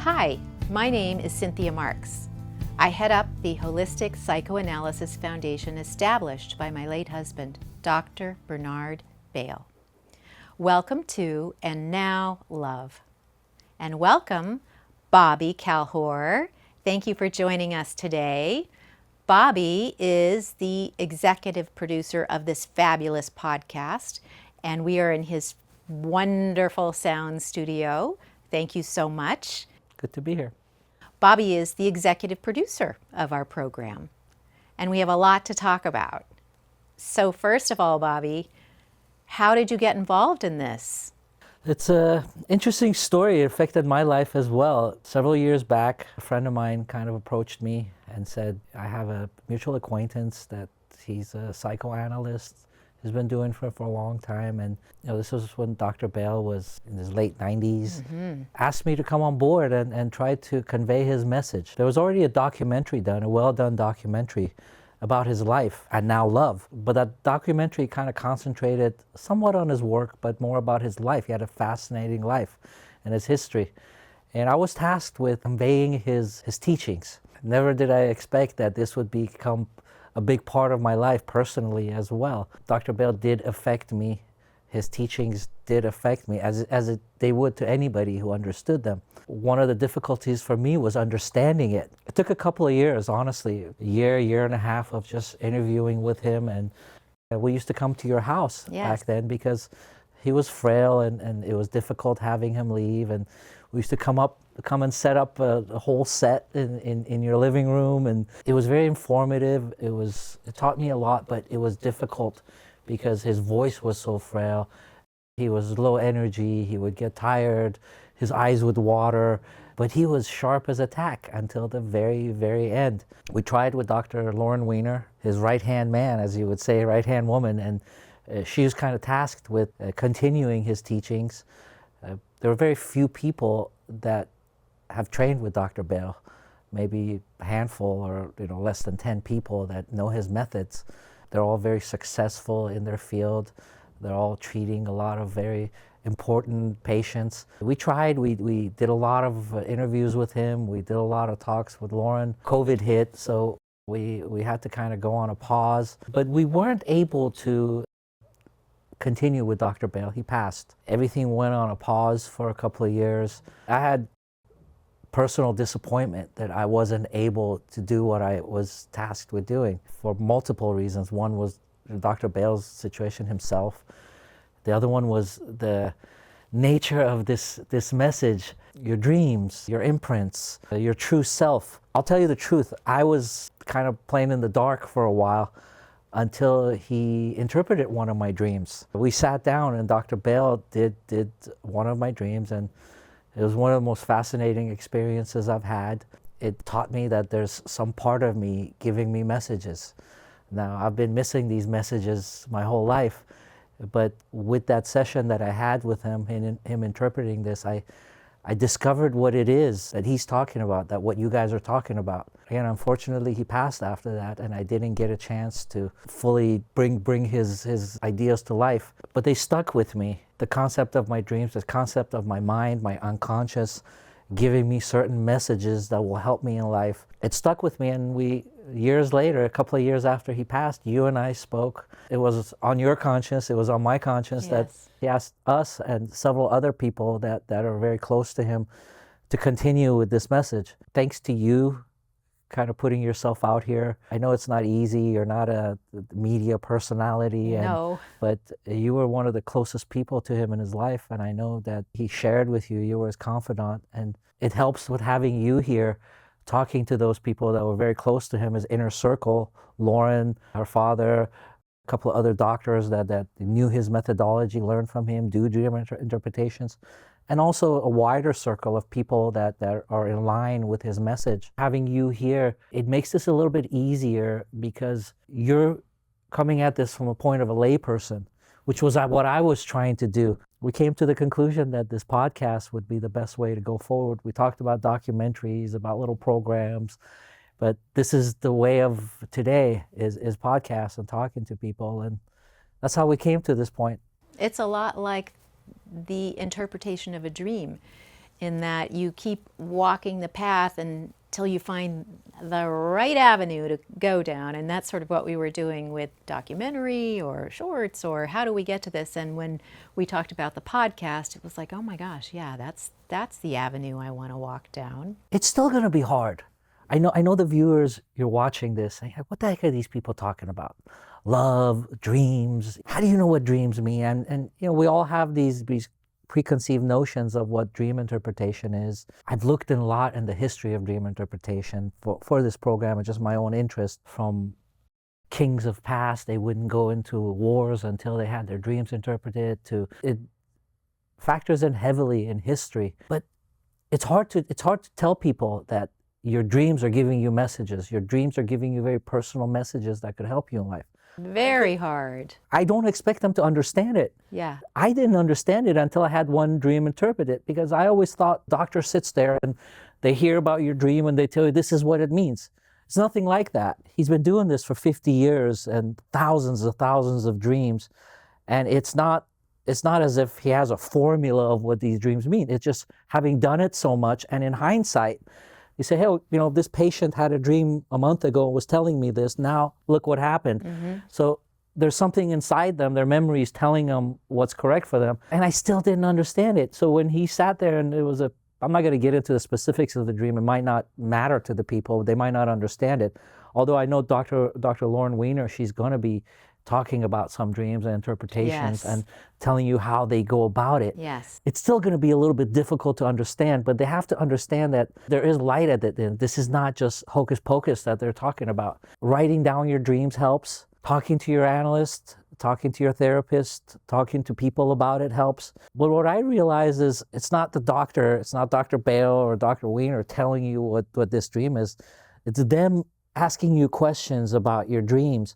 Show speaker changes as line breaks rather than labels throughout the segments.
Hi, my name is Cynthia Marx. I head up the Holistic Psychoanalysis Foundation established by my late husband, Dr. Bernard Bale. Welcome to And Now Love. And welcome, Bobak Kalhor. Thank you for joining us today. Bobby is the executive producer of this fabulous podcast, and we are in his wonderful sound studio. Thank you so much.
Good to be here.
Bobby is the executive producer of our program, and we have a lot to talk about. So first of all, Bobby, how did you get involved in this?
It's an interesting story. It affected my life as well. Several years back, a friend of mine kind of approached me and said, I have a mutual acquaintance that he's a psychoanalyst. He's been doing for a long time, and this was when Dr. Bale was in his late 90s. Asked me to come on board and try to convey his message. There was already a documentary done, a well-done documentary about his life, And Now Love. But that documentary kind of concentrated somewhat on his work, but more about his life. He had a fascinating life and his history. And I was tasked with conveying his teachings. Never did I expect that this would become a big part of my life personally as well. Dr. Bale did affect me. His teachings did affect me as they would to anybody who understood them. One of the difficulties for me was understanding it. It took a couple of years, honestly, a year and a half of just interviewing with him. And we used to come to your house back then because he was frail and it was difficult having him leave. And we used to come and set up a whole set in your living room, and it was very informative. It taught me a lot, but it was difficult because his voice was so frail. He was low energy, he would get tired, his eyes would water, but he was sharp as a tack until the very, very end. We tried with Dr. Lauren Weiner, his right-hand man, as you would say, right-hand woman, and she was kind of tasked with continuing his teachings. There were very few people that have trained with Dr. Bale, maybe a handful or less than 10 people that know his methods. They're all very successful in their field. They're all treating a lot of very important patients. We tried, we did a lot of interviews with him. We did a lot of talks with Lauren. COVID hit, so we had to kind of go on a pause. But we weren't able to continue with Dr. Bale. He passed. Everything went on a pause for a couple of years. I had personal disappointment that I wasn't able to do what I was tasked with doing for multiple reasons. One was Dr. Bale's situation himself. The other one was the nature of this message, your dreams, your imprints, your true self. I'll tell you the truth, I was kind of playing in the dark for a while until he interpreted one of my dreams. We sat down and Dr. Bale did one of my dreams, and it was one of the most fascinating experiences I've had. It taught me that there's some part of me giving me messages. Now, I've been missing these messages my whole life, but with that session that I had with him, and him interpreting this, I discovered what it is that he's talking about, that what you guys are talking about. And unfortunately, he passed after that, and I didn't get a chance to fully bring his ideas to life. But they stuck with me. The concept of my dreams, the concept of my mind, my unconscious, giving me certain messages that will help me in life. It stuck with me, and years later, a couple of years after he passed, you and I spoke. It was on your conscience, it was on my conscience that he asked us and several other people that are very close to him to continue with this message. Thanks to you kind of putting yourself out here. I know it's not easy, you're not a media personality, but you were one of the closest people to him in his life, and I know that he shared with you, you were his confidant, and it helps with having you here talking to those people that were very close to him, his inner circle, Lauren, her father, a couple of other doctors that knew his methodology, learned from him, do dream interpretations, and also a wider circle of people that are in line with his message. Having you here, it makes this a little bit easier because you're coming at this from a point of a layperson, which was what I was trying to do. We came to the conclusion that this podcast would be the best way to go forward. We talked about documentaries, about little programs, but this is the way of today is podcasts and talking to people, and that's how we came to this point.
It's a lot like the interpretation of a dream. in that you keep walking the path until you find the right avenue to go down. And that's sort of what we were doing with documentary or shorts, or how do we get to this? And when we talked about the podcast, it was like, oh my gosh, yeah, that's the avenue I want to walk down.
It's still going to be hard. I know the viewers, you're watching this saying, what the heck are these people talking about? Love, dreams. How do you know what dreams mean? And we all have these preconceived notions of what dream interpretation is. I've looked a lot in the history of dream interpretation for this program, and just my own interest, from kings of past. They wouldn't go into wars until they had their dreams interpreted. To it factors in heavily in history, but it's hard to tell people that your dreams are giving you messages. Your dreams are giving you very personal messages that could help you in life.
Very hard.
I don't expect them to understand it.
Yeah.
I didn't understand it until I had one dream interpreted, because I always thought doctor sits there and they hear about your dream and they tell you this is what it means. It's nothing like that. He's been doing this for 50 years and thousands of dreams. And it's not as if he has a formula of what these dreams mean. It's just having done it so much, and in hindsight, you say, hey, this patient had a dream a month ago and was telling me this. Now look what happened. Mm-hmm. So there's something inside them, their memory is telling them what's correct for them. And I still didn't understand it. So when he sat there, and I'm not going to get into the specifics of the dream. It might not matter to the people. They might not understand it. Although I know Dr. Lauren Weiner, she's going to be talking about some dreams and interpretations, yes, and telling you how they go about it.
Yes.
It's still going to be a little bit difficult to understand, but they have to understand that there is light at the end. This is not just hocus pocus that they're talking about. Writing down your dreams helps. Talking to your analyst, talking to your therapist, talking to people about it helps. But what I realize is it's not Dr. Bale or Dr. Weiner telling you what this dream is. It's them asking you questions about your dreams.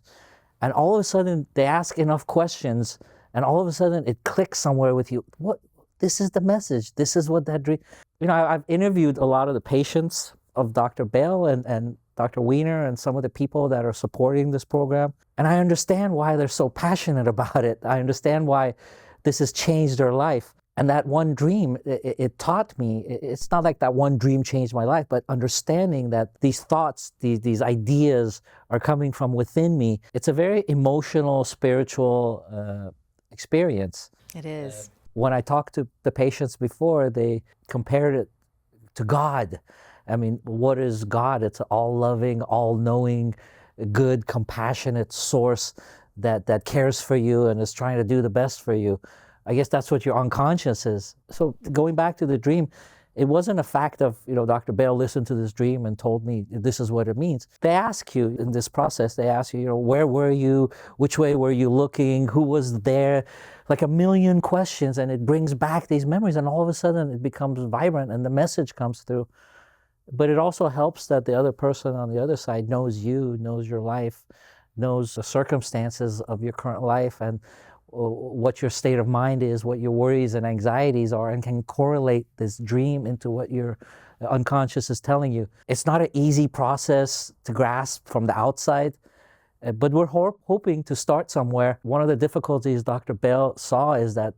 And all of a sudden, they ask enough questions, and all of a sudden, it clicks somewhere with you. What? This is the message. This is what that dream... I've interviewed a lot of the patients of Dr. Bale and Dr. Weiner and some of the people that are supporting this program. And I understand why they're so passionate about it. I understand why this has changed their life. And that one dream, it taught me, it's not like that one dream changed my life, but understanding that these thoughts, these ideas are coming from within me. It's a very emotional, spiritual experience.
It is.
When I talked to the patients before, they compared it to God. I mean, what is God? It's an all-loving, all-knowing, good, compassionate source that cares for you and is trying to do the best for you. I guess that's what your unconscious is. So going back to the dream, it wasn't a fact of, Dr. Bale listened to this dream and told me this is what it means. They ask you in this process, they ask you, where were you? Which way were you looking? Who was there? Like a million questions, and it brings back these memories, and all of a sudden it becomes vibrant and the message comes through. But it also helps that the other person on the other side knows you, knows your life, knows the circumstances of your current life, and what your state of mind is, what your worries and anxieties are, and can correlate this dream into what your unconscious is telling you. It's not an easy process to grasp from the outside, but we're hoping to start somewhere. One of the difficulties Dr. Bale saw is that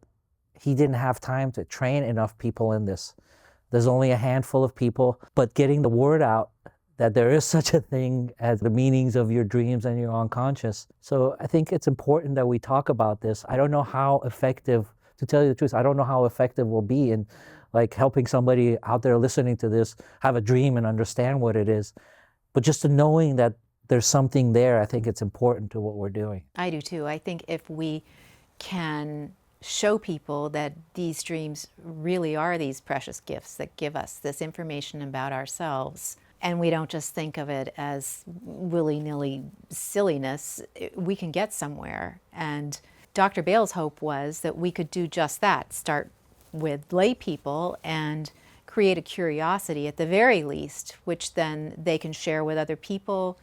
he didn't have time to train enough people in this. There's only a handful of people, but getting the word out that there is such a thing as the meanings of your dreams and your unconscious. So I think it's important that we talk about this. I don't know how effective, to tell you the truth, I don't know how effective we'll be in helping somebody out there listening to this have a dream and understand what it is. But just to knowing that there's something there, I think it's important to what we're doing.
I do too. I think if we can show people that these dreams really are these precious gifts that give us this information about ourselves, and we don't just think of it as willy-nilly silliness, we can get somewhere. And Dr. Bale's hope was that we could do just that, start with lay people and create a curiosity at the very least, which then they can share with other people.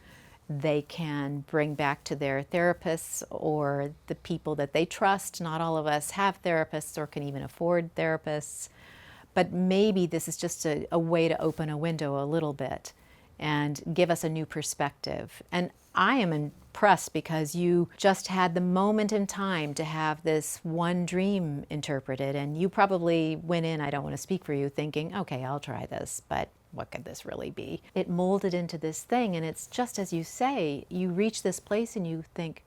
They can bring back to their therapists or the people that they trust. Not all of us have therapists or can even afford therapists. But maybe this is just a way to open a window a little bit and give us a new perspective. And I am press because you just had the moment in time to have this one dream interpreted, and you probably went in, I don't want to speak for you, thinking, okay, I'll try this, but what could this really be? It molded into this thing, and it's just as you say, you reach this place and you think,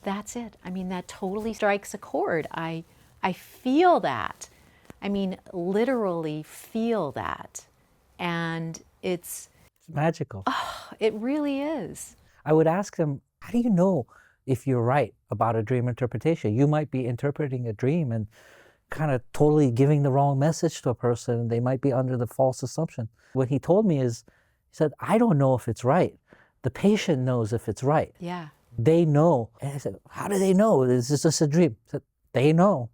that's it. I mean, that totally strikes a chord. I feel that. I mean, literally feel that. And it's
magical.
Oh, it really is.
I would ask them, how do you know if you're right about a dream interpretation? You might be interpreting a dream and kind of totally giving the wrong message to a person, and they might be under the false assumption. What he told me is, he said, I don't know if it's right. The patient knows if it's right.
Yeah.
They know. And I said, how do they know? Is this just a dream? He said, they know.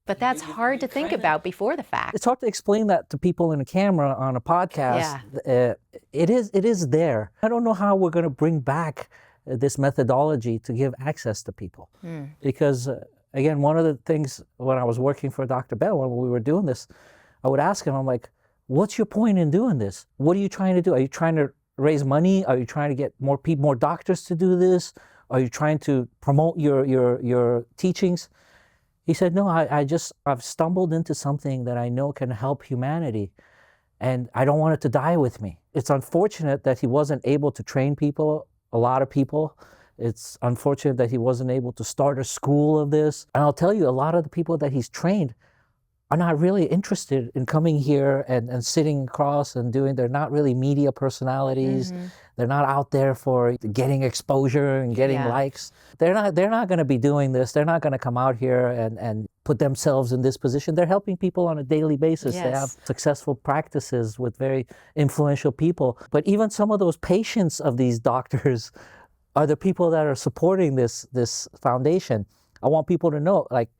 But that's hard to think about before the fact.
It's hard to explain that to people in a camera on a podcast.
Yeah.
It is there. I don't know how we're going to bring back this methodology to give access to people. Because, again, one of the things when I was working for Dr. Bell, when we were doing this, I would ask him, I'm like, what's your point in doing this? What are you trying to do? Are you trying to raise money? Are you trying to get more people, more doctors to do this? Are you trying to promote your teachings? He said, no, I've stumbled into something that I know can help humanity, and I don't want it to die with me. It's unfortunate that he wasn't able to train people, a lot of people. It's unfortunate that he wasn't able to start a school of this. And I'll tell you, a lot of the people that he's trained are not really interested in coming here and sitting across and doing, they're not really media personalities. They're not out there for getting exposure and getting likes. They're not going to be doing this. They're not going to come out here and put themselves in this position. They're helping people on a daily basis.
Yes.
They have successful practices with very influential people. But even some of those patients of these doctors are the people that are supporting this foundation. I want people to know, like,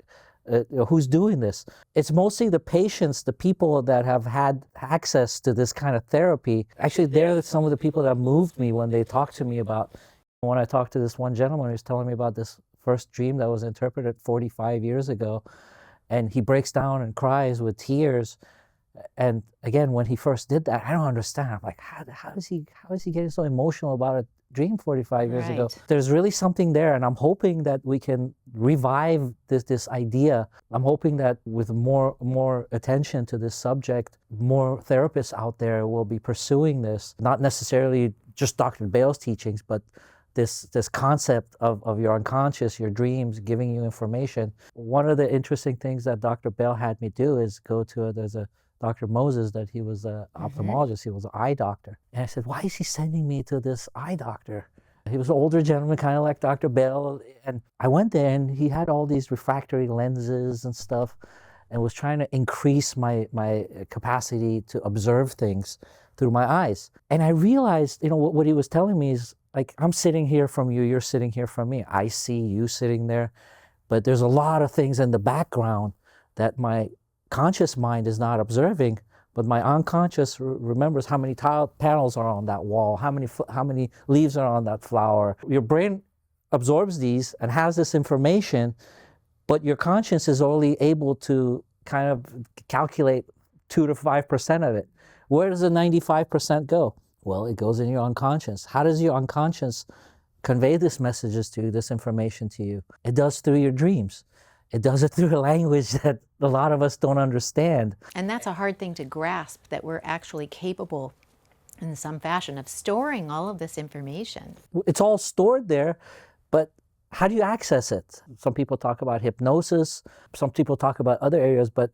who's doing this. It's mostly the patients, the people that have had access to this kind of therapy. Actually, they're some of the people that moved me when they talked to me about, when I talked to this one gentleman who was telling me about this first dream that was interpreted 45 years ago, and he breaks down and cries with tears. And again, when he first did that, I don't understand. I'm like, how is he getting so emotional about a dream 45 years ago? There's really something there, and I'm hoping that we can revive this idea. I'm hoping that with more attention to this subject, more therapists out there will be pursuing this, not necessarily just Dr. Bale's teachings, but this concept of your unconscious, your dreams, giving you information. One of the interesting things that Dr. Bale had me do is go to there's a Dr. Moses, that he was an ophthalmologist, he was an eye doctor. And I said, why is he sending me to this eye doctor? He was an older gentleman, kind of like Dr. Bell. And I went there and he had all these refractory lenses and stuff, and was trying to increase my capacity to observe things through my eyes. And I realized, what he was telling me is, like, I'm sitting here from you, you're sitting here from me. I see you sitting there, but there's a lot of things in the background that my conscious mind is not observing, but my unconscious remembers how many tile panels are on that wall, how many leaves are on that flower. Your brain absorbs these and has this information, but your conscience is only able to kind of calculate 2 to 5% of it. Where does the 95% go? Well, it goes in your unconscious. How does your unconscious convey these messages to you, this information to you? It does through your dreams. It does it through a language that a lot of us don't understand.
And that's a hard thing to grasp, that we're actually capable in some fashion of storing all of this information.
It's all stored there, but how do you access it? Some people talk about hypnosis, some people talk about other areas, but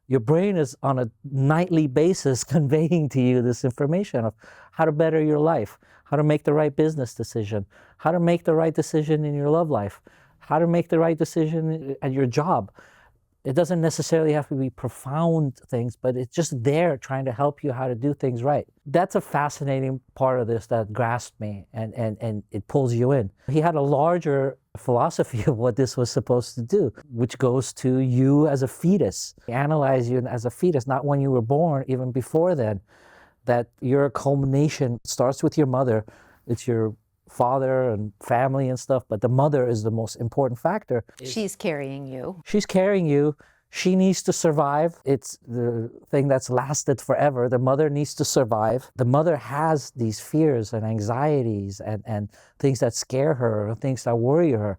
your brain is on a nightly basis conveying to you this information of how to better your life, how to make the right business decision, how to make the right decision in your love life, how to make the right decision at your job. It doesn't necessarily have to be profound things, but it's just there trying to help you how to do things right. That's a fascinating part of this that grasped me, and it pulls you in. He had a larger philosophy of what this was supposed to do, which goes to you as a fetus. He analyzed you as a fetus, not when you were born, even before then, that you're a culmination. It starts with your mother. It's your father and family and stuff, but the mother is the most important factor.
She's carrying you.
She's carrying you. She needs to survive. It's the thing that's lasted forever. The mother needs to survive. The mother has these fears and anxieties and things that scare her, things that worry her.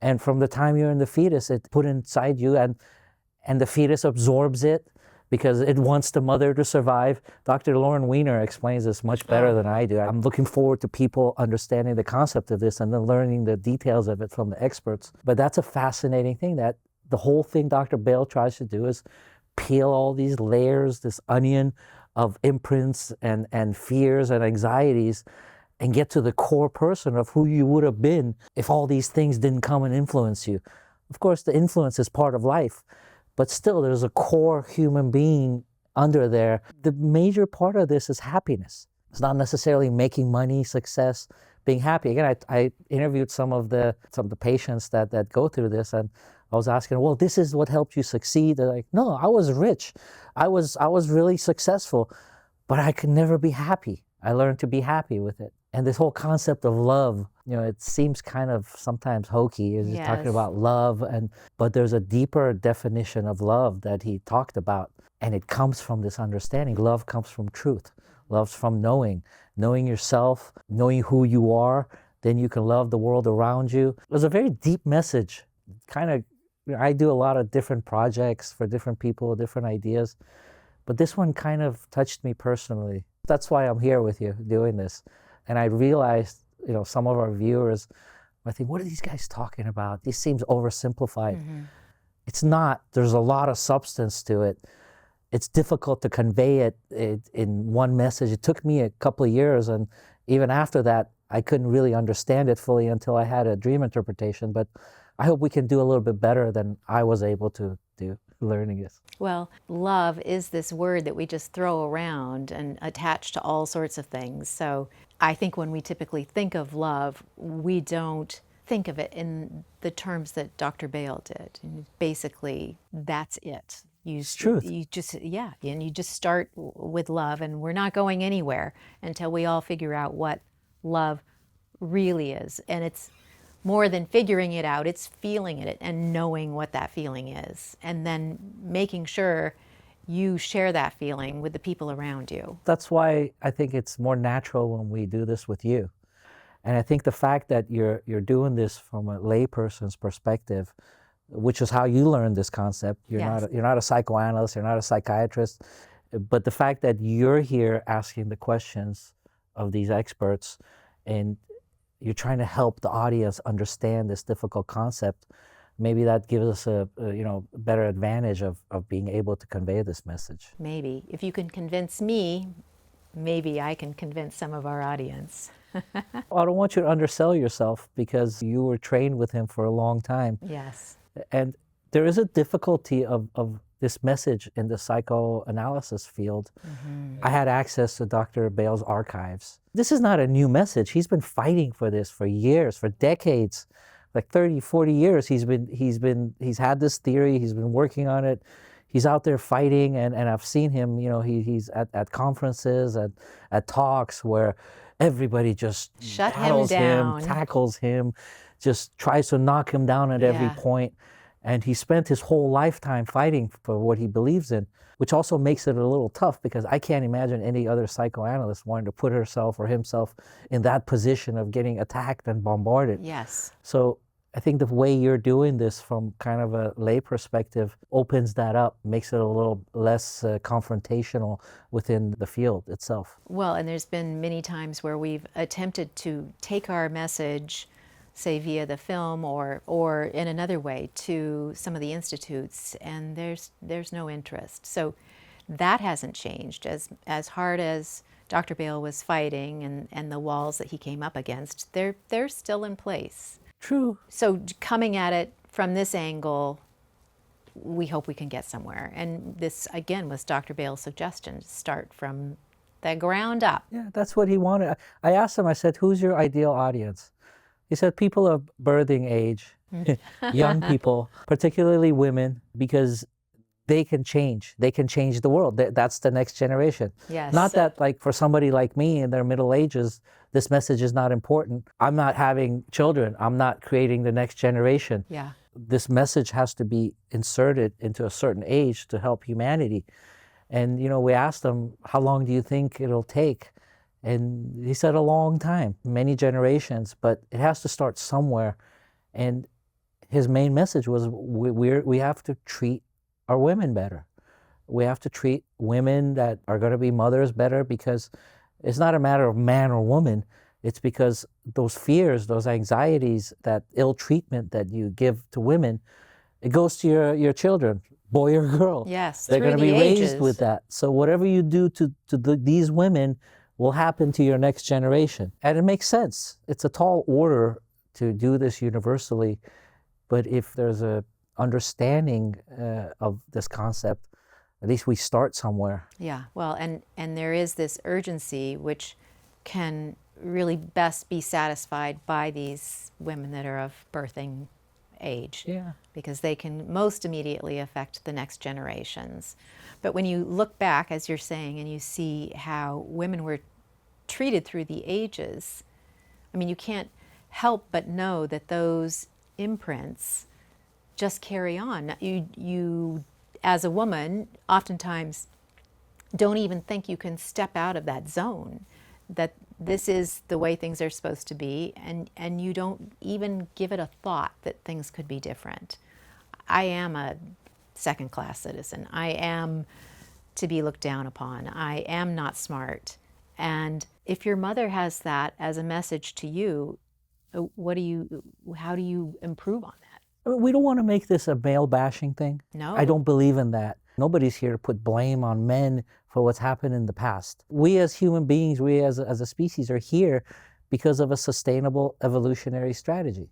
And from the time you're in the fetus, it's put inside you, and the fetus absorbs it because it wants the mother to survive. Dr. Lauren Weiner explains this much better than I do. I'm looking forward to people understanding the concept of this and then learning the details of it from the experts. But that's a fascinating thing, that the whole thing Dr. Bale tries to do is peel all these layers, this onion of imprints and fears and anxieties, and get to the core person of who you would have been if all these things didn't come and influence you. Of course, the influence is part of life, but still there's a core human being under there. The major part of this is happiness. It's not necessarily making money, success, being happy. Again, I interviewed some of the patients that go through this, and I was asking, well, this is what helped you succeed. They're like, no, I was rich. I was really successful, but I could never be happy. I learned to be happy with it. And this whole concept of love, it seems kind of sometimes hokey. You're just talking about love, but there's a deeper definition of love that he talked about, and it comes from this understanding. Love comes from truth. Love's from knowing yourself, knowing who you are. Then you can love the world around you. It was a very deep message. Kind of, I do a lot of different projects for different people, different ideas, but this one kind of touched me personally. That's why I'm here with you doing this. And I realized, some of our viewers, I think, what are these guys talking about? This seems oversimplified. Mm-hmm. It's not. There's a lot of substance to it. It's difficult to convey it in one message. It took me a couple of years, and even after that, I couldn't really understand it fully until I had a dream interpretation. But I hope we can do a little bit better than I was able to do learning this.
Well, love is this word that we just throw around and attach to all sorts of things. So I think when we typically think of love, we don't think of it in the terms that Dr. Bale did. And basically, that's it.
It's truth.
And you just start with love, and we're not going anywhere until we all figure out what love really is. And it's more than figuring it out, it's feeling it and knowing what that feeling is, and then making sure you share that feeling with the people around you.
That's why I think it's more natural when we do this with you. And I think the fact that you're doing this from a layperson's perspective, which is how you learned this concept. You're not a psychoanalyst, you're not a psychiatrist, but the fact that you're here asking the questions of these experts, and you're trying to help the audience understand this difficult concept, maybe that gives us a better advantage of being able to convey this message.
Maybe. If you can convince me, maybe I can convince some of our audience.
I don't want you to undersell yourself, because you were trained with him for a long time.
Yes.
And there is a difficulty of this message in the psychoanalysis field. Mm-hmm. I had access to Dr. Bale's archives. This is not a new message. He's been fighting for this for years, for decades, like 30, 40 years. He's had this theory. He's been working on it. He's out there fighting, and I've seen him, he's at conferences, at talks where everybody just
shut him down,
tackles him, just tries to knock him down at every point. And he spent his whole lifetime fighting for what he believes in, which also makes it a little tough, because I can't imagine any other psychoanalyst wanting to put herself or himself in that position of getting attacked and bombarded.
Yes.
So I think the way you're doing this from kind of a lay perspective opens that up, makes it a little less confrontational within the field itself.
Well, and there's been many times where we've attempted to take our message, say via the film or in another way, to some of the institutes, and there's no interest. So that hasn't changed. As hard as Dr. Bale was fighting and the walls that he came up against, they're still in place.
True.
So coming at it from this angle, we hope we can get somewhere. And this, again, was Dr. Bale's suggestion, to start from the ground up.
Yeah, that's what he wanted. I asked him, I said, who's your ideal audience? He said people of birthing age, young people, particularly women, because they can change. They can change the world. That's the next generation.
Yes.
Not that, like, for somebody like me in their middle ages, this message is not important. I'm not having children. I'm not creating the next generation.
Yeah.
this message has to be inserted into a certain age to help humanity. And, we asked him, how long do you think it'll take? And he said a long time, many generations, but it has to start somewhere. And his main message was we have to treat our women better. We have to treat women that are going to be mothers better, because it's not a matter of man or woman. It's because those fears, those anxieties, that ill treatment that you give to women, it goes to your children, boy or girl.
Yes,
they're going to be
ages.
raised with that. So whatever you do to these women will happen to your next generation. And it makes sense. It's a tall order to do this universally. But if there's a understanding of this concept, at least we start somewhere.
Yeah, well, and there is this urgency which can really best be satisfied by these women that are of birthing age.
Yeah.
Because they can most immediately affect the next generations. But when you look back, as you're saying, and you see how women were treated through the ages, I mean, you can't help but know that those imprints just carry on. You as a woman, oftentimes don't even think you can step out of that zone, that this is the way things are supposed to be, and you don't even give it a thought that things could be different. I am a second-class citizen. I am to be looked down upon. I am not smart. And if your mother has that as a message to you, how do you improve on that?
I mean, we don't want to make this a male bashing thing.
No.
I don't believe in that. Nobody's here to put blame on men for what's happened in the past. We as human beings, we as a species are here because of a sustainable evolutionary strategy.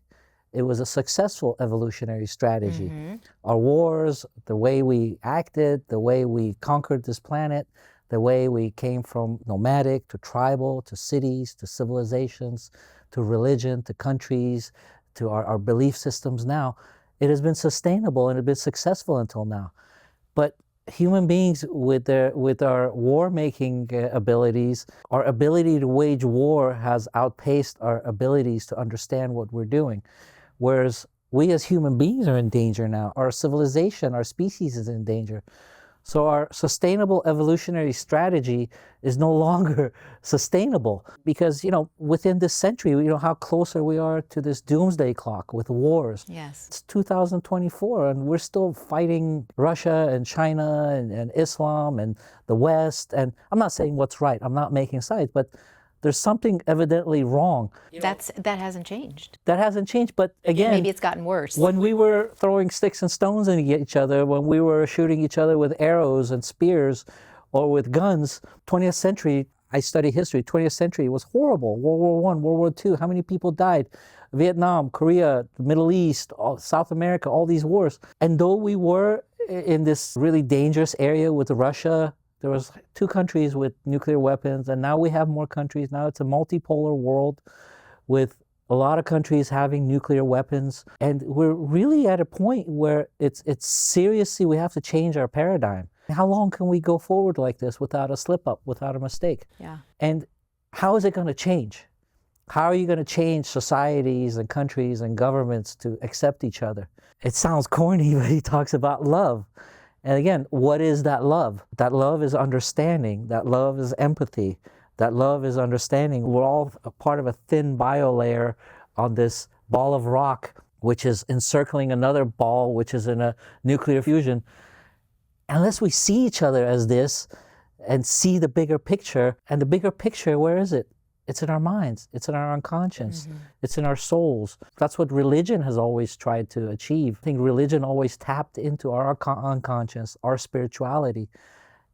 It was a successful evolutionary strategy.
Mm-hmm.
Our wars, the way we acted, the way we conquered this planet, the way we came from nomadic to tribal to cities to civilizations to religion to countries to our belief systems now, it has been sustainable and it's been successful until now. But human beings with our war-making abilities, our ability to wage war has outpaced our abilities to understand what we're doing. Whereas we as human beings are in danger now. Our civilization, our species is in danger. So our sustainable evolutionary strategy is no longer sustainable because, within this century, how closer we are to this doomsday clock with wars.
Yes.
It's 2024 and we're still fighting Russia and China and Islam and the West. And I'm not saying what's right. I'm not making sides, but there's something evidently wrong.
That hasn't changed.
That hasn't changed, but again...
Maybe it's gotten worse.
When we were throwing sticks and stones at each other, when we were shooting each other with arrows and spears or with guns, 20th century, I study history, 20th century was horrible. World War I, World War II, how many people died? Vietnam, Korea, the Middle East, South America, all these wars. And though we were in this really dangerous area with Russia, there was 2 countries with nuclear weapons, and now we have more countries. Now it's a multipolar world with a lot of countries having nuclear weapons. And we're really at a point where it's seriously, we have to change our paradigm. How long can we go forward like this without a slip up, without a mistake?
Yeah.
And how is it going to change? How are you going to change societies and countries and governments to accept each other? It sounds corny, but he talks about love. And again, what is that love? That love is understanding. That love is empathy. That love is understanding. We're all a part of a thin biolayer on this ball of rock, which is encircling another ball, which is in a nuclear fusion. Unless we see each other as this and see the bigger picture, and the bigger picture, where is it? It's in our minds. It's in our unconscious. Mm-hmm. It's in our souls. That's what religion has always tried to achieve. I think religion always tapped into our unconscious, our spirituality.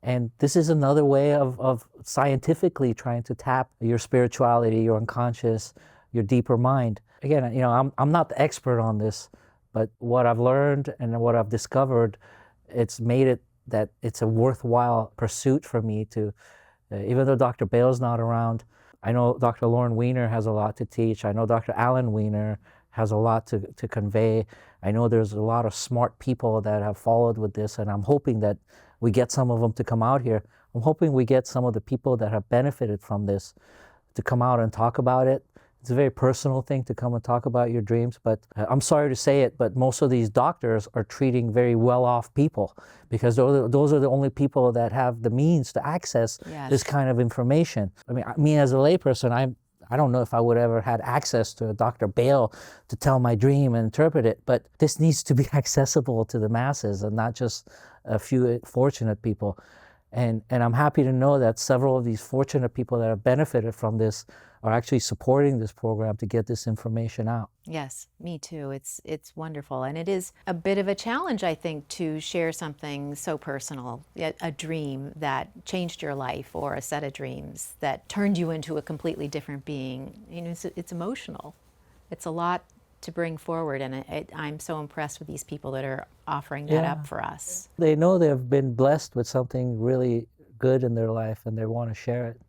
And this is another way of scientifically trying to tap your spirituality, your unconscious, your deeper mind. Again, I'm not the expert on this, but what I've learned and what I've discovered, it's made it that it's a worthwhile pursuit for me to, even though Dr. Bale's not around, I know Dr. Lauren Weiner has a lot to teach. I know Dr. Alan Weiner has a lot to convey. I know there's a lot of smart people that have followed with this, and I'm hoping that we get some of them to come out here. I'm hoping we get some of the people that have benefited from this to come out and talk about it, It's a very personal thing to come and talk about your dreams, but I'm sorry to say it, but most of these doctors are treating very well-off people because those are the only people that have the means to access this kind of information. I mean, me as a layperson, I don't know if I would ever had access to a Dr. Bale to tell my dream and interpret it, but this needs to be accessible to the masses and not just a few fortunate people. And I'm happy to know that several of these fortunate people that have benefited from this are actually supporting this program to get this information out.
Yes, me too. It's wonderful. And it is a bit of a challenge, I think, to share something so personal, a dream that changed your life or a set of dreams that turned you into a completely different being. You know, it's emotional. It's a lot to bring forward, and I'm so impressed with these people that are offering that up for us.
They know they've been blessed with something really good in their life and they want to share it.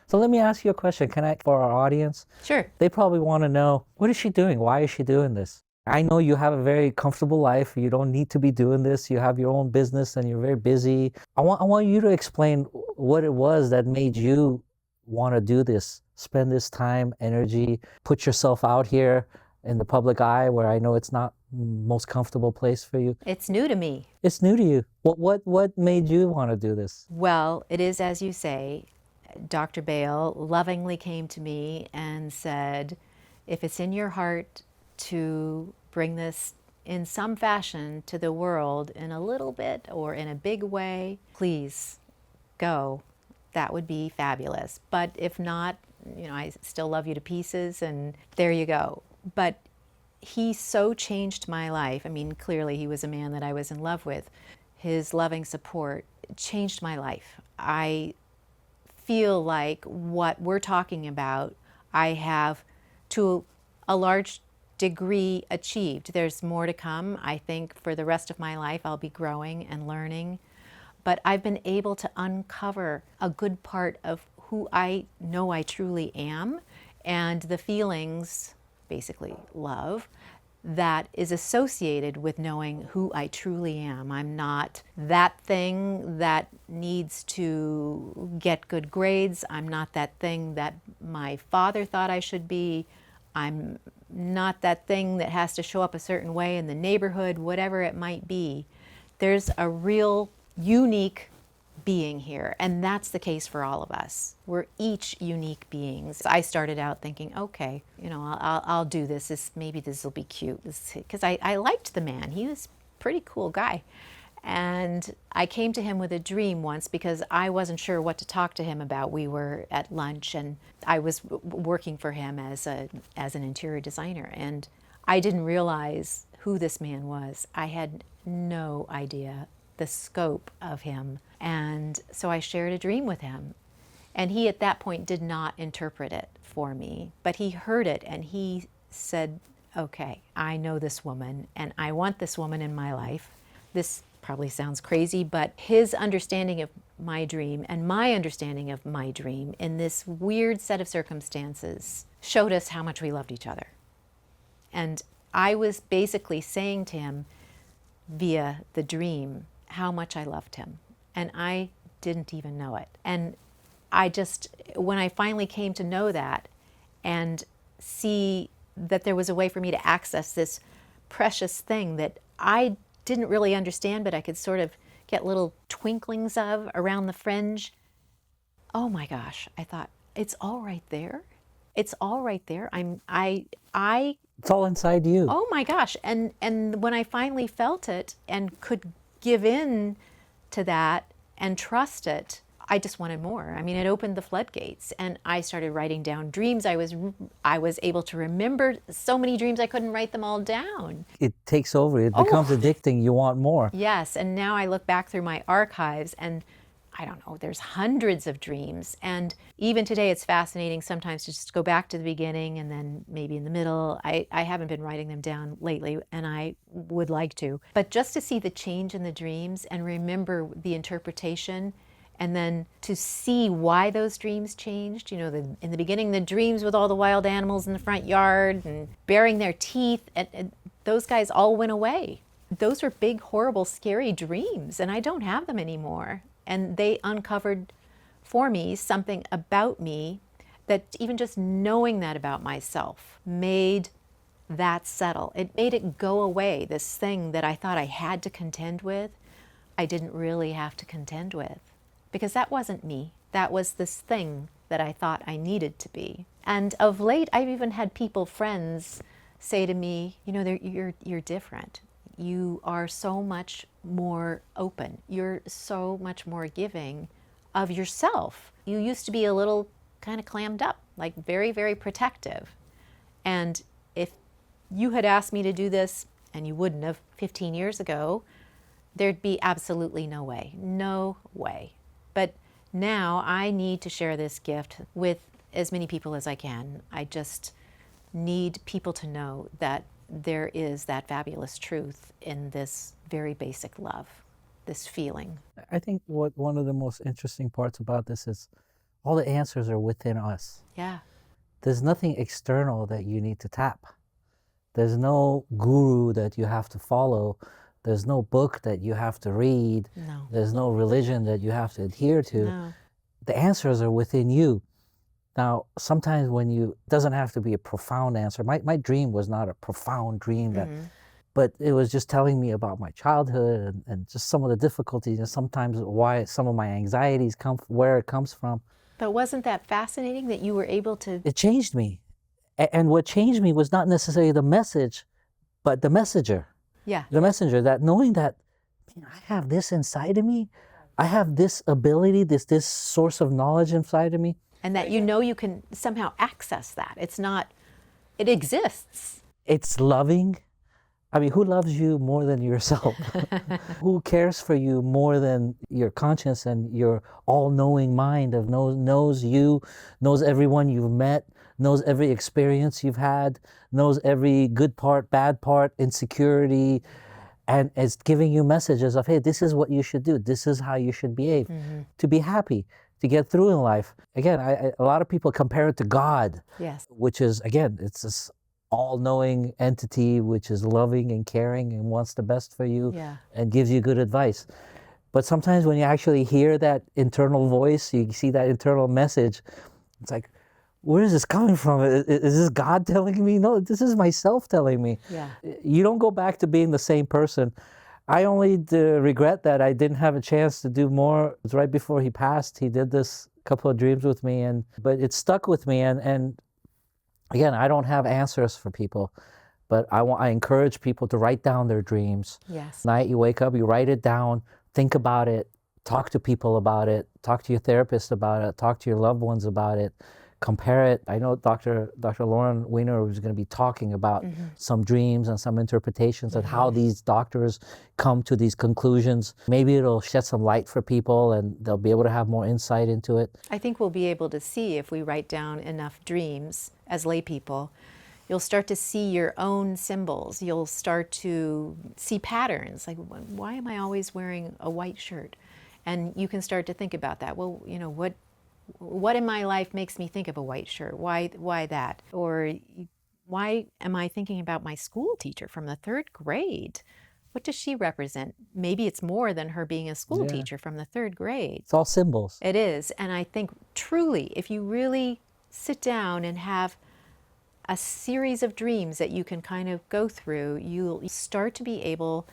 So let me ask you a question, for our audience?
Sure.
They probably want to know, what is she doing? Why is she doing this? I know you have a very comfortable life. You don't need to be doing this. You have your own business and you're very busy. I want you to explain what it was that made you want to do this, spend this time, energy, put yourself out here in the public eye where I know it's not the most comfortable place for you.
It's new to me.
It's new to you. What made you want to do this?
Well, it is, as you say, Dr. Bale lovingly came to me and said, if it's in your heart to bring this in some fashion to the world in a little bit or in a big way, please go. That would be fabulous. But if not, you know, I still love you to pieces, and there you go. But he so changed my life. I mean, clearly he was a man that I was in love with. His loving support changed my life. I feel like what we're talking about, I have to a large degree achieved. There's more to come. I think for the rest of my life I'll be growing and learning, but I've been able to uncover a good part of who I know I truly am and the feelings, basically love, that is associated with knowing who I truly am. I'm not that thing that needs to get good grades. I'm not that thing that my father thought I should be. I'm not that thing that has to show up a certain way in the neighborhood, whatever it might be. There's a real unique being here, and that's the case for all of us. We're each unique beings. I started out thinking, okay, you know, I'll do this. Maybe this will be cute, because I liked the man. He was a pretty cool guy, and I came to him with a dream once because I wasn't sure what to talk to him about. We were at lunch, and I was working for him as an interior designer, and I didn't realize who this man was. I had no idea the scope of him. And so I shared a dream with him. And he at that point did not interpret it for me, but he heard it and he said, okay, I know this woman and I want this woman in my life. This probably sounds crazy, but his understanding of my dream and my understanding of my dream in this weird set of circumstances showed us how much we loved each other. And I was basically saying to him via the dream how much I loved him. And I didn't even know it. And when I finally came to know that and see that there was a way for me to access this precious thing that I didn't really understand, but I could sort of get little twinklings of around the fringe. Oh my gosh, I thought, it's all right there. It's all right there.
It's all inside you.
Oh my gosh. And when I finally felt it and could give in to that and trust it, I just wanted more. I mean, it opened the floodgates, and I started writing down dreams. I was able to remember so many dreams I couldn't write them all down.
It takes over. It becomes addicting. You want more.
Yes, and now I look back through my archives and I don't know, there's hundreds of dreams. And even today it's fascinating sometimes to just go back to the beginning and then maybe in the middle. I haven't been writing them down lately and I would like to. But just to see the change in the dreams and remember the interpretation and then to see why those dreams changed. You know, in the beginning, the dreams with all the wild animals in the front yard and baring their teeth, and those guys all went away. Those were big, horrible, scary dreams, and I don't have them anymore. And they uncovered for me something about me that even just knowing that about myself made that settle. It made it go away. This thing that I thought I had to contend with, I didn't really have to contend with, because that wasn't me. That was this thing that I thought I needed to be. And of late, I've even had people, friends, say to me, you know, you're different. You are so much more open. You're so much more giving of yourself. You used to be a little kind of clammed up, like very, very protective. And if you had asked me to do this, and you wouldn't have 15 years ago, there'd be absolutely no way. No way. But now I need to share this gift with as many people as I can. I just need people to know that there is that fabulous truth in this very basic love, this feeling.
I think what one of the most interesting parts about this is all the answers are within us.
Yeah.
There's nothing external that you need to tap. There's no guru that you have to follow. There's no book that you have to read.
No.
There's no religion that you have to adhere to.
No.
The answers are within you. Now, sometimes when it doesn't have to be a profound answer. My dream was not a profound dream, but it was just telling me about my childhood and just some of the difficulties and sometimes why some of my anxieties where it comes from.
But wasn't that fascinating that you were able to?
It changed me. And what changed me was not necessarily the message, but the messenger.
Yeah.
The messenger, that knowing that, man, I have this inside of me. I have this ability, this source of knowledge inside of me.
And that you know you can somehow access that. It's not, it exists.
It's loving. I mean, who loves you more than yourself? Who cares for you more than your conscience and your all-knowing mind of knows you, knows everyone you've met, knows every experience you've had, knows every good part, bad part, insecurity, and is giving you messages of, hey, this is what you should do. This is how you should behave to be happy, to get through in life. Again, a lot of people compare it to God,
Yes.
which is, again, it's this all-knowing entity which is loving and caring and wants the best for you and gives you good advice. But sometimes when you actually hear that internal voice, you see that internal message, it's like, where is this coming from? Is this God telling me? No, this is myself telling me.
Yeah.
You don't go back to being the same person. I only regret that I didn't have a chance to do more. It was right before he passed. He did this couple of dreams with me, but it stuck with me. And again, I don't have answers for people, but I encourage people to write down their dreams.
Yes.
Night you wake up, you write it down, think about it, talk to people about it, talk to your therapist about it, talk to your loved ones about it. Compare it. I know Dr. Lauren Weiner was going to be talking about some dreams and some interpretations of how these doctors come to these conclusions. Maybe it'll shed some light for people and they'll be able to have more insight into it.
I think we'll be able to see if we write down enough dreams as lay people. You'll start to see your own symbols. You'll start to see patterns. Like, why am I always wearing a white shirt? And you can start to think about that. Well, you know, what in my life makes me think of a white shirt? Why that? Or why am I thinking about my school teacher from the 3rd grade? What does she represent? Maybe it's more than her being a school teacher from the 3rd grade.
It's all symbols.
It is. And I think truly, if you really sit down and have a series of dreams that you can kind of go through, you'll start to be able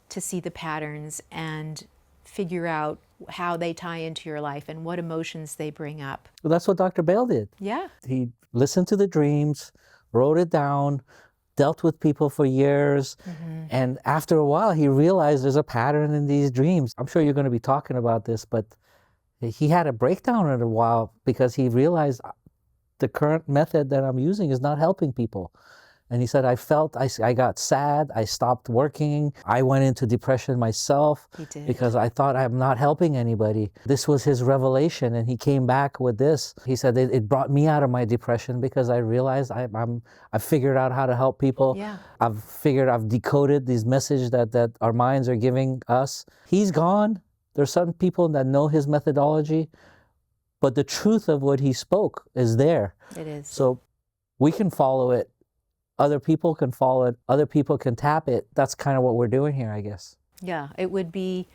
to see the patterns and figure out how they tie into your life and what emotions they bring up.
Well, that's what Dr. Bale did.
Yeah.
He listened to the dreams, wrote it down, dealt with people for years, and after a while he realized there's a pattern in these dreams. I'm sure you're going to be talking about this, but he had a breakdown in a while because he realized the current method that I'm using is not helping people. And he said, I got sad, I stopped working, I went into depression myself because I thought I'm not helping anybody. This was his revelation, and he came back with this. He said, it brought me out of my depression because I realized I figured out how to help people.
Yeah.
I've decoded these messages that our minds are giving us. He's gone. There's some people that know his methodology, but the truth of what he spoke is there.
It is.
So we can follow it. Other people can follow it. Other people can tap it. That's kind of what we're doing here, I guess.
Yeah, it would be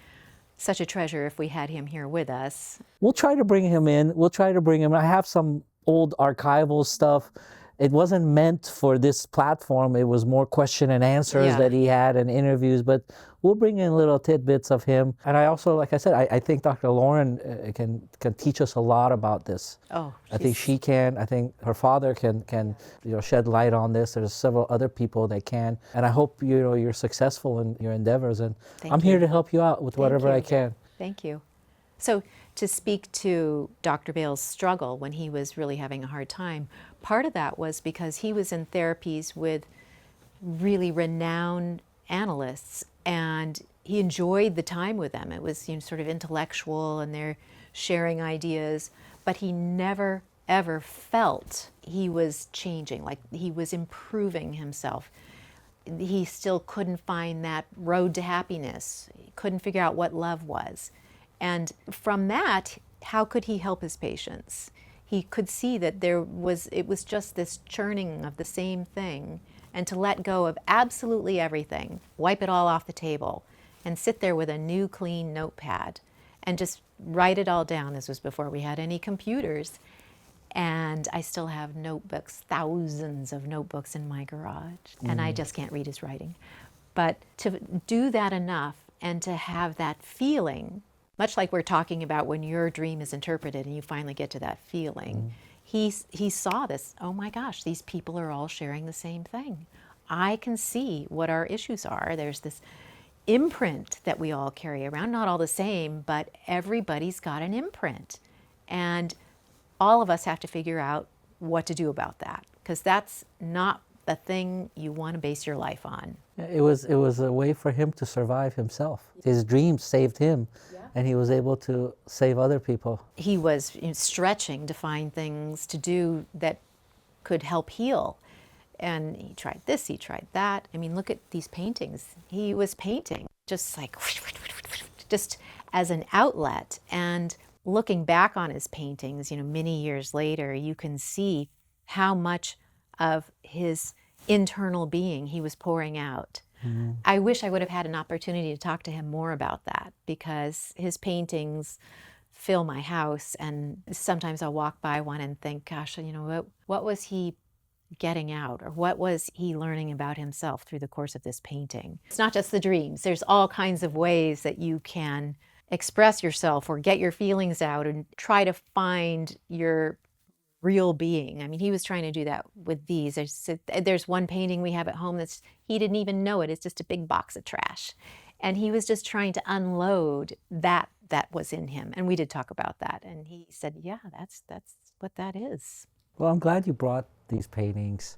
such a treasure if we had him here with us.
We'll try to bring him in. I have some old archival stuff. It wasn't meant for this platform. It was more question and answers that he had and interviews, but we'll bring in little tidbits of him. And I also, like I said, I think Dr. Lauren can teach us a lot about this.
Oh,
I think she can. I think her father can shed light on this. There's several other people that can. And I hope you're successful in your endeavors. And I'm here to help you out with whatever I can.
Thank you. So to speak to Dr. Bale's struggle when he was really having a hard time, part of that was because he was in therapies with really renowned analysts, and he enjoyed the time with them. It was sort of intellectual, and they're sharing ideas, but he never ever felt he was changing, like he was improving himself. He still couldn't find that road to happiness. He couldn't figure out what love was. And from that, how could he help his patients? He could see that it was just this churning of the same thing, and to let go of absolutely everything, wipe it all off the table, and sit there with a new clean notepad and just write it all down. This was before we had any computers. And I still have notebooks, thousands of notebooks in my garage, and I just can't read his writing. But to do that enough and to have that feeling, much like we're talking about when your dream is interpreted and you finally get to that feeling, he saw this, oh my gosh, these people are all sharing the same thing. I can see what our issues are. There's this imprint that we all carry around, not all the same, but everybody's got an imprint. And all of us have to figure out what to do about that, because that's not the thing you want to base your life on.
It was a way for him to survive himself. His dreams saved him, and he was able to save other people.
He was stretching to find things to do that could help heal. And he tried this, he tried that. I mean, look at these paintings. He was painting just like, just as an outlet. And looking back on his paintings, many years later, you can see how much of his internal being he was pouring out. I wish I would have had an opportunity to talk to him more about that, because his paintings fill my house, and sometimes I'll walk by one and think, gosh, what was he getting out, or what was he learning about himself through the course of this painting? It's not just the dreams. There's all kinds of ways that you can express yourself or get your feelings out and try to find your real being. I mean, he was trying to do that with these. There's one painting we have at home he didn't even know it. It's just a big box of trash. And he was just trying to unload that was in him. And we did talk about that. And he said, yeah, that's what that is.
Well, I'm glad you brought these paintings,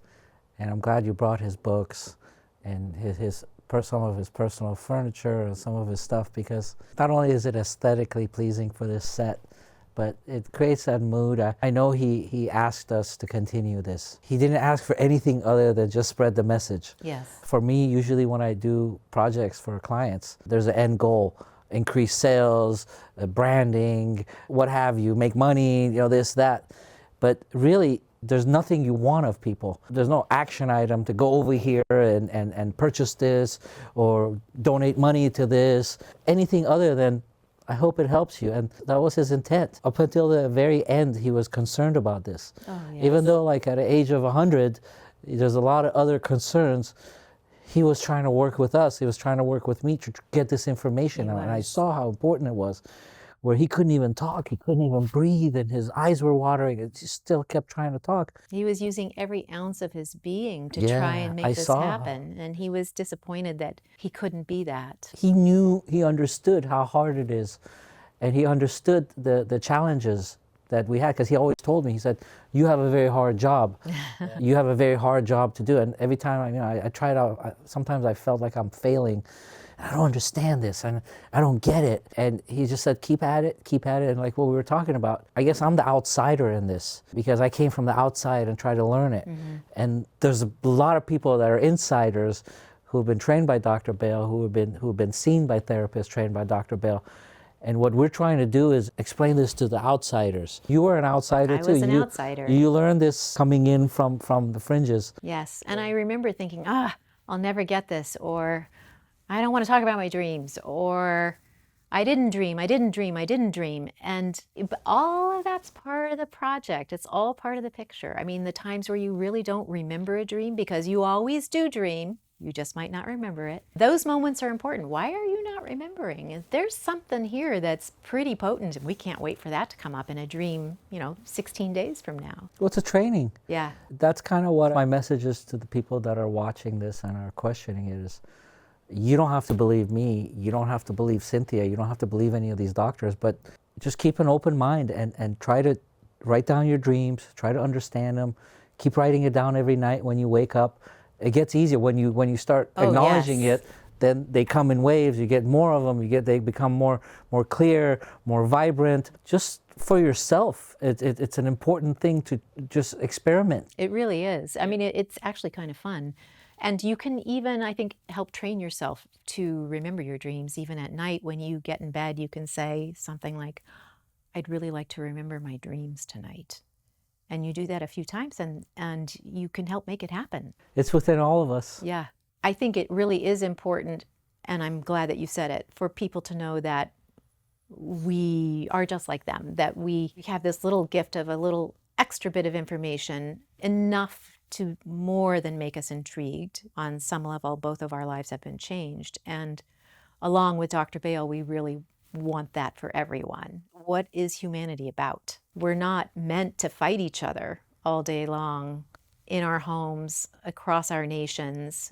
and I'm glad you brought his books and some of his personal furniture and some of his stuff, because not only is it aesthetically pleasing for this set, but it creates that mood. I know he asked us to continue this. He didn't ask for anything other than just spread the message.
Yes.
For me, usually when I do projects for clients, there's an end goal: increase sales, branding, what have you, make money, this, that. But really, there's nothing you want of people. There's no action item to go over here and purchase this or donate money to this, anything other than, I hope it helps you. And that was his intent. Up until the very end, he was concerned about this.
Oh, yes.
Even though at the age of 100, there's a lot of other concerns, he was trying to work with us. He was trying to work with me to get this information out. And I saw how important it was, where he couldn't even talk, he couldn't even breathe, and his eyes were watering, and he still kept trying to talk.
He was using every ounce of his being to try and make this happen, and he was disappointed that he couldn't be that.
He understood how hard it is, and he understood the challenges that we had, because he always told me, he said, you have a very hard job. You have a very hard job to do. And every time I tried out, sometimes I felt like I'm failing. I don't understand this, and I don't get it. And he just said, keep at it. And like what we were talking about, I guess I'm the outsider in this, because I came from the outside and tried to learn it. Mm-hmm. And there's a lot of people that are insiders who have been trained by Dr. Bale, who have been seen by therapists trained by Dr. Bale. And what we're trying to do is explain this to the outsiders. You were an outsider too.
I was an outsider.
You learned this coming in from the fringes.
Yes, and I remember thinking, I'll never get this, or I don't want to talk about my dreams, or I didn't dream, I didn't dream, I didn't dream. And but all of that's part of the project. It's all part of the picture. I mean, the times where you really don't remember a dream, because you always do dream, you just might not remember it. Those moments are important. Why are you not remembering? And there's something here that's pretty potent, and we can't wait for that to come up in a dream, 16 days from now.
Well, it's a training.
Yeah.
That's kind of what my message is to the people that are watching this and are questioning it is, you don't have to believe me, you don't have to believe Cynthia, you don't have to believe any of these doctors, but just keep an open mind and try to write down your dreams, try to understand them, keep writing it down every night when you wake up. It gets easier when you start acknowledging
yes.
it, then they come in waves, you get more of them, they become more clear, more vibrant. Just for yourself, it's an important thing to just experiment.
It really is. I mean, it's actually kind of fun. And you can even, I think, help train yourself to remember your dreams. Even at night when you get in bed, you can say something like, I'd really like to remember my dreams tonight. And you do that a few times and you can help make it happen.
It's within all of us.
Yeah. I think it really is important, and I'm glad that you said it, for people to know that we are just like them, that we have this little gift of a little extra bit of information, enough to more than make us intrigued. On some level, both of our lives have been changed. And along with Dr. Bale, we really want that for everyone. What is humanity about? We're not meant to fight each other all day long in our homes, across our nations.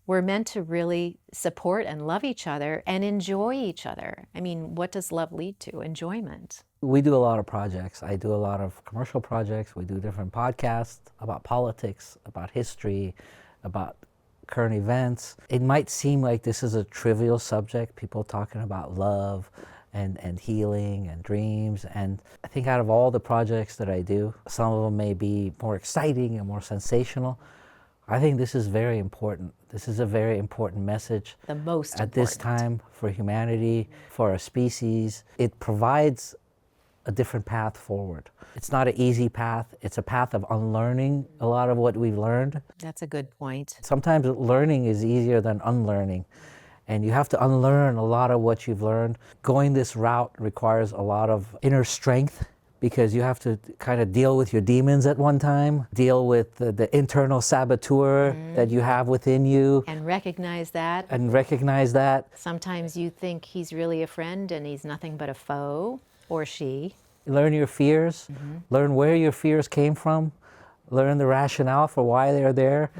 We're meant to really support and love each other and enjoy each other. I mean, what does love lead to? Enjoyment.
We do a lot of projects. I do a lot of commercial projects. We do different podcasts about politics, about history, about current events. It might seem like this is a trivial subject, people talking about love and healing and dreams. And I think out of all the projects that I do, some of them may be more exciting and more sensational. I think this is very important. This is a very important message.
The most important.
At this time for humanity, for our species. It provides a different path forward. It's not an easy path. It's a path of unlearning a lot of what we've learned.
That's a good point.
Sometimes learning is easier than unlearning. And you have to unlearn a lot of what you've learned. Going this route requires a lot of inner strength, because you have to kind of deal with your demons at one time, deal with the internal saboteur that you have within you.
And recognize that.
Sometimes
you think he's really a friend and he's nothing but a foe, or she.
Learn your fears, learn where your fears came from, learn the rationale for why they're there.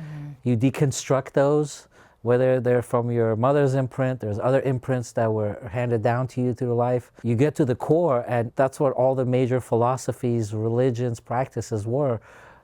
You deconstruct those, whether they're from your mother's imprint, there's other imprints that were handed down to you through life. You get to the core, and that's what all the major philosophies, religions, practices were,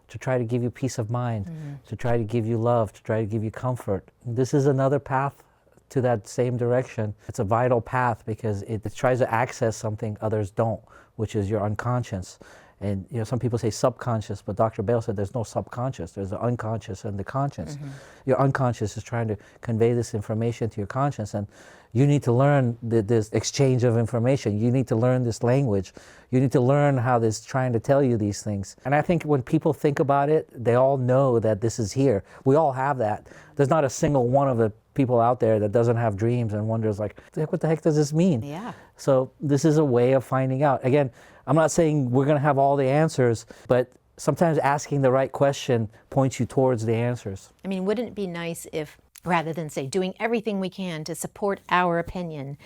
to try to give you peace of mind, to try to give you love, to try to give you comfort. This is another path to that same direction. It's a vital path because it tries to access something others don't, which is your unconscious. And some people say subconscious, but Dr. Bale said there's no subconscious. There's the unconscious and the conscious. Your unconscious is trying to convey this information to your conscious, and you need to learn this exchange of information. You need to learn this language. You need to learn how this is trying to tell you these things. And I think when people think about it, they all know that this is here. We all have that. There's not a single one of the people out there that doesn't have dreams and wonders like, what the heck does this mean?
Yeah.
So this is a way of finding out. Again, I'm not saying we're going to have all the answers, but sometimes asking the right question points you towards the answers.
I mean, wouldn't it be nice if, rather than say doing everything we can to support our opinion,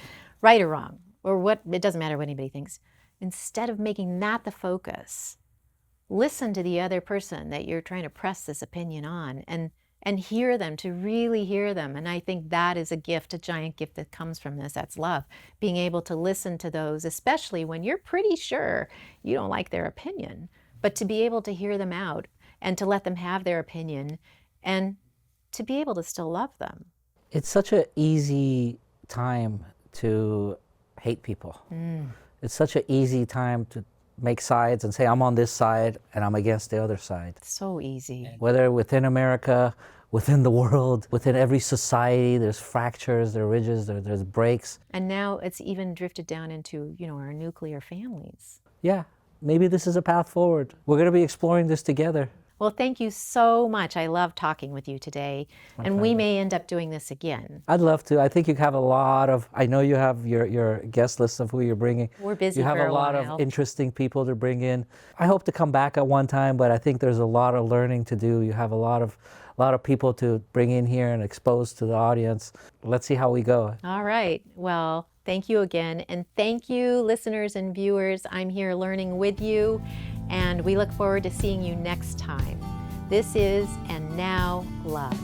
right or wrong, or what, it doesn't matter what anybody thinks, instead of making that the focus, listen to the other person that you're trying to press this opinion on, and hear them, to really hear them. And I think that is a gift, a giant gift that comes from this. That's love. Being able to listen to those, especially when you're pretty sure you don't like their opinion, but to be able to hear them out and to let them have their opinion and to be able to still love them.
It's such an easy time to hate people. It's such an easy time to make sides and say, I'm on this side and I'm against the other side.
So easy.
Whether within America, within the world, within every society, there's fractures, there are ridges, there's breaks.
And now it's even drifted down into, our nuclear families.
Yeah, maybe this is a path forward. We're going to be exploring this together.
Well, thank you so much. I love talking with you today. And we may end up doing this again.
I'd love to. I think you have a lot of, I know you have your guest list of who you're bringing.
We're busy
You have
for
a
a
lot
while.
of interesting people to bring in. I hope to come back at one time, but I think there's a lot of learning to do. You have a lot of people to bring in here and expose to the audience. Let's see how we go.
All right. Well, thank you again. And thank you, listeners and viewers. I'm here learning with you, and we look forward to seeing you next time. This is And Now Love.